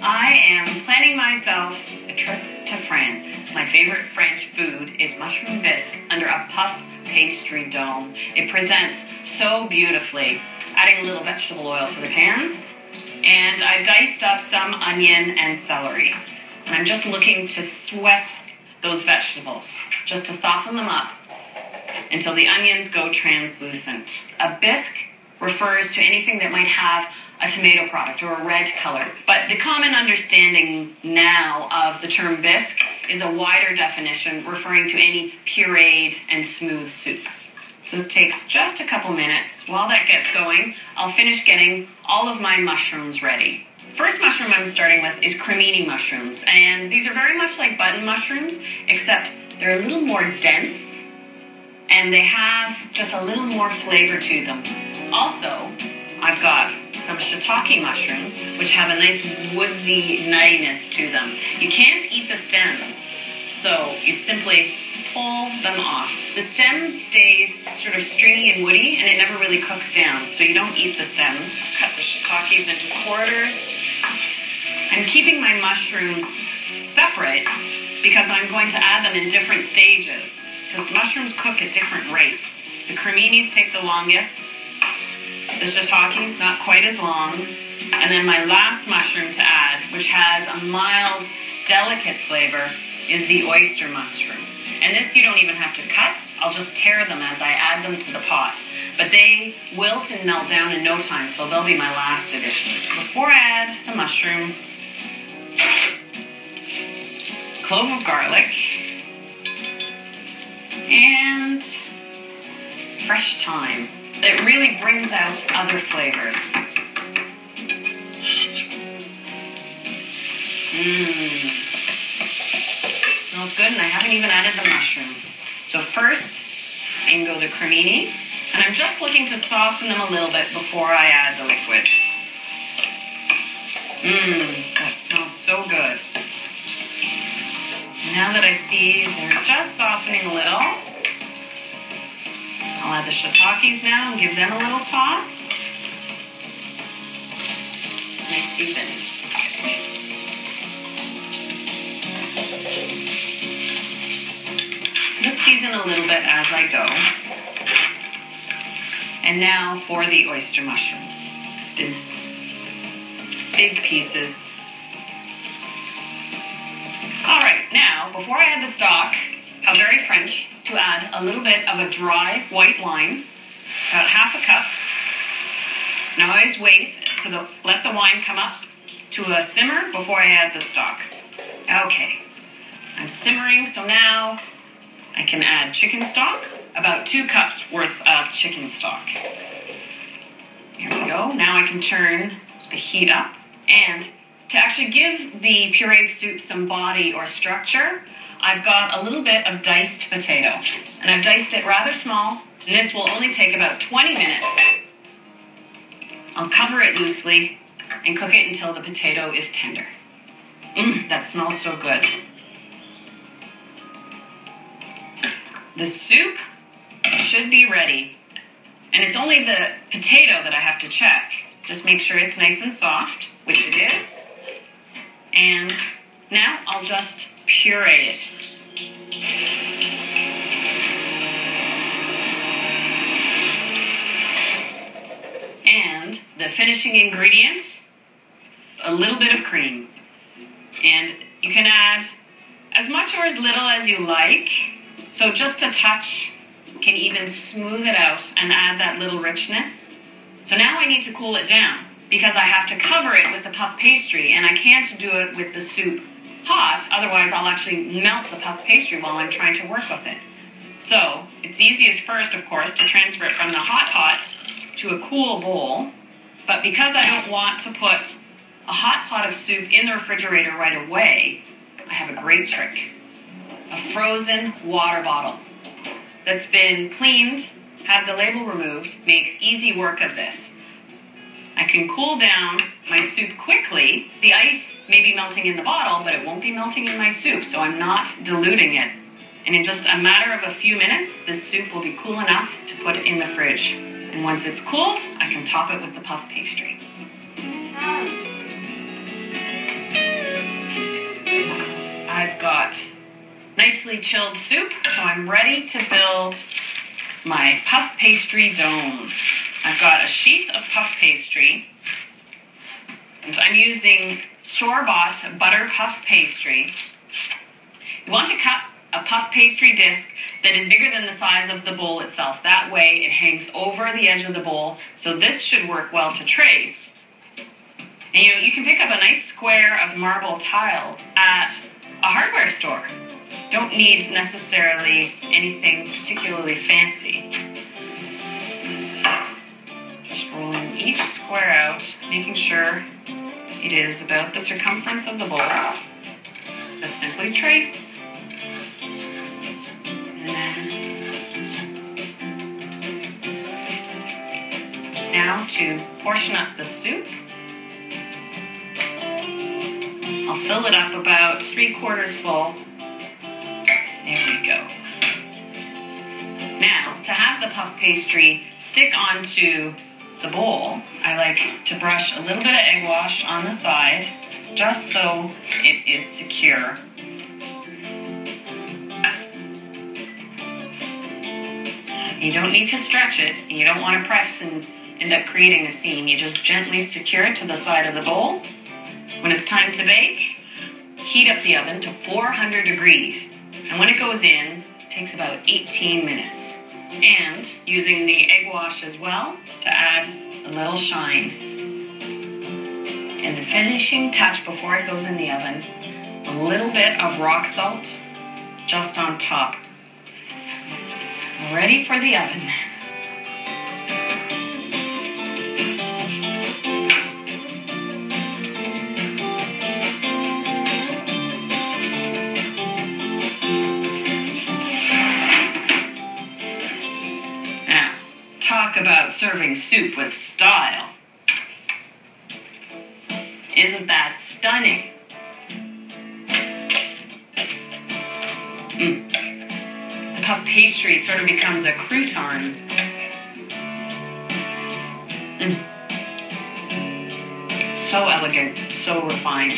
I am planning myself a trip to France. My favorite French food is mushroom bisque under a puff pastry dome. It presents so beautifully. Adding a little vegetable oil to the pan. And I've diced up some onion and celery. And I'm just looking to sweat those vegetables, just to soften them up until the onions go translucent. A bisque refers to anything that might have a tomato product or a red color. But the common understanding now of the term bisque is a wider definition referring to any pureed and smooth soup. So this takes just a couple minutes. While that gets going, I'll finish getting all of my mushrooms ready. First mushroom I'm starting with is cremini mushrooms, and these are very much like button mushrooms, except they're a little more dense, and they have just a little more flavor to them. Also, I've got some shiitake mushrooms, which have a nice woodsy nuttiness to them. You can't eat the stems, so you simply pull them off. The stem stays sort of stringy and woody, and it never really cooks down, so you don't eat the stems. Cut the shiitakes into quarters. I'm keeping my mushrooms separate because I'm going to add them in different stages, because mushrooms cook at different rates. The creminis take the longest. The shiitakes, not quite as long. And then my last mushroom to add, which has a mild, delicate flavor, is the oyster mushroom. And this you don't even have to cut. I'll just tear them as I add them to the pot. But they wilt and melt down in no time, so they'll be my last addition. Before I add the mushrooms, clove of garlic, and fresh thyme. It really brings out other flavors. Smells good, and I haven't even added the mushrooms. So first, I can go the cremini, and I'm just looking to soften them a little bit before I add the liquid. That smells so good. Now that I see they're just softening a little, I'll add the shiitakes now and give them a little toss. Nice seasoning. Just season a little bit as I go. And now for the oyster mushrooms. Just in big pieces. All right, now, before I add the stock, how very French, to add a little bit of a dry white wine, about half a cup. Now I always wait to let the wine come up to a simmer before I add the stock. Okay, I'm simmering, so now I can add chicken stock, about 2 cups worth of chicken stock. Here we go. Now I can turn the heat up, and to actually give the pureed soup some body or structure, I've got a little bit of diced potato, and I've diced it rather small, and this will only take about 20 minutes. I'll cover it loosely and cook it until the potato is tender. That smells so good. The soup should be ready, and it's only the potato that I have to check. Just make sure it's nice and soft, which it is, and now I'll just puree it. And the finishing ingredient, a little bit of cream. And you can add as much or as little as you like. So just a touch can even smooth it out and add that little richness. So now I need to cool it down because I have to cover it with the puff pastry, and I can't do it with the soup hot, otherwise I'll actually melt the puff pastry while I'm trying to work with it. So it's easiest first, of course, to transfer it from the hot to a cool bowl, but because I don't want to put a hot pot of soup in the refrigerator right away, I have a great trick. A frozen water bottle that's been cleaned, have the label removed, makes easy work of this. I can cool down my soup quickly. The ice may be melting in the bottle, but it won't be melting in my soup, so I'm not diluting it. And in just a matter of a few minutes, this soup will be cool enough to put it in the fridge. And once it's cooled, I can top it with the puff pastry. nicely chilled soup, so I'm ready to build my puff pastry domes. I've got a sheet of puff pastry, and I'm using store-bought butter puff pastry. You want to cut a puff pastry disc that is bigger than the size of the bowl itself. That way it hangs over the edge of the bowl, so this should work well to trace. And you can pick up a nice square of marble tile at a hardware store. Don't need necessarily anything particularly fancy. Just rolling each square out, making sure it is about the circumference of the bowl. Just simply trace. And then now to portion up the soup. I'll fill it up about 3/4 full. There we go. Now, to have the puff pastry stick onto the bowl, I like to brush a little bit of egg wash on the side, just so it is secure. You don't need to stretch it, and you don't want to press and end up creating a seam. You just gently secure it to the side of the bowl. When it's time to bake, heat up the oven to 400 degrees. And when it goes in, it takes about 18 minutes. And using the egg wash as well to add a little shine. And the finishing touch before it goes in the oven, a little bit of rock salt just on top. Ready for the oven. Now, talk about serving soup with style. Isn't that stunning? The puff pastry sort of becomes a crouton. So elegant, so refined.